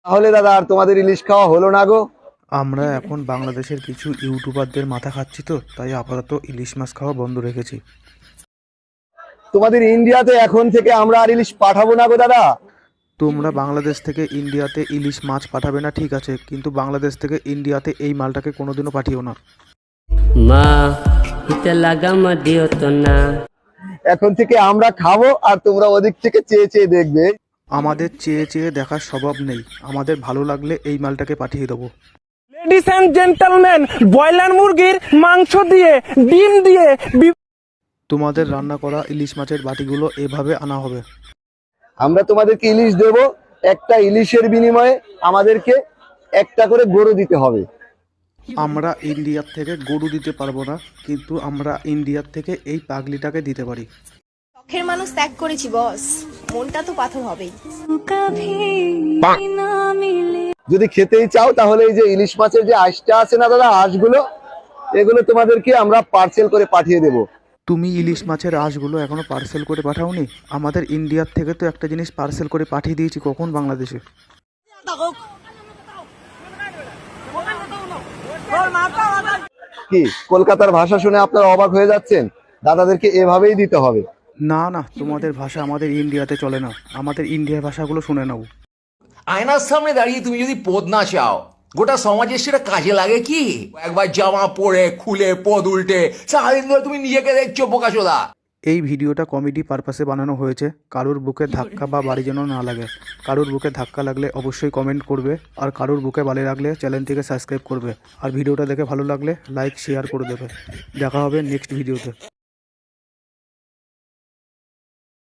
তাহলে দাদা আর তোমাদের ইলিশ খাওয়া হলো না গো? আমরা এখন বাংলাদেশের কিছু ইউটিউবারদের মাথা খাচ্ছি, তো তাই আপাতত ইলিশ মাছ খাওয়া বন্ধ রেখেছি। তোমাদের ইন্ডিয়াতে এখন থেকে আমরা আর ইলিশ পাঠাবো না গো দাদা। তোমরা বাংলাদেশ থেকে ইন্ডিয়াতে ইলিশ মাছ পাঠাবে না ঠিক আছে, কিন্তু বাংলাদেশ থেকে ইন্ডিয়াতে এই মালটাকে কোনোদিনও পাঠিও না। মা হিতে লাগামা দিও তো না। এখন থেকে আমরা খাবো আর তোমরা ওদিক থেকে চেয়ে চেয়ে দেখবে। আমাদের চেয়ে চেয়ে দেখার স্বভাব নেই, আমাদের ভালো লাগলে এই মালটাকে পাঠিয়ে দেবো। লেডিস এন্ড জেন্টলম্যান, ব্রয়লার মুরগির মাংস দিয়ে, ডিম দিয়ে তোমাদের রান্না করা ইলিশ মাছের বাটিগুলো এভাবে আনা হবে। আমরা তোমাদেরকে ইলিশ দেব, একটা ইলিশের বিনিময়ে আমাদেরকে একটা করে গরু দিতে হবে। আমরা ইন্ডিয়ার থেকে গরু দিতে পারবো না, কিন্তু আমরা ইন্ডিয়ার থেকে এই পাগলিটাকে দিতে পারি। শখের মানুষ ত্যাগ করেছি বস, মনটা তো পাথর হবেই। যদি খেতেই চাও তাহলে এই যে ইলিশ মাছের যে আঁশটা আছে না দাদা, আঁশগুলো এগুলো তোমাদেরকে আমরা পার্সেল করে পাঠিয়ে দেব। তুমি ইলিশ মাছের আঁশগুলো এখনো পার্সেল করে পাঠাওনি? আমাদের ইন্ডিয়ার থেকে তো একটা জিনিস পার্সেল করে পাঠিয়ে দিয়েছি কখন বাংলাদেশে। কি কলকাতার ভাষা শুনে আপনারা অবাক হয়ে যাচ্ছেন? দাদাদেরকে এভাবেই দিতে হবে। না না, তোমাদের ভাষা আমাদের ইন্ডিয়াতে চলে না, আমাদের ইন্ডিয়ার ভাষাগুলো শুনে নাও। আয়নার সামনে দাঁড়িয়ে তুমি যদি পদ না চাও, গোটা সমাজের সেটা কাজে লাগে কি? একবার জামা পরে খুলে পদ উল্টে সারাদিন ধরে তুমি নিজেকে দেখছো বোকাচোদা। এই ভিডিওটা কমেডি পারপাসে বানানো হয়েছে, কারুর বুকে ধাক্কা বা বাড়ি যেন না লাগে। কারুর বুকে ধাক্কা লাগলে অবশ্যই কমেন্ট করবে, আর কারুর বুকে বালি লাগলে চ্যানেলটিকে সাবস্ক্রাইব করবে, আর ভিডিওটা দেখে ভালো লাগলে লাইক শেয়ার করে দেবে। দেখা হবে নেক্সট ভিডিওতে।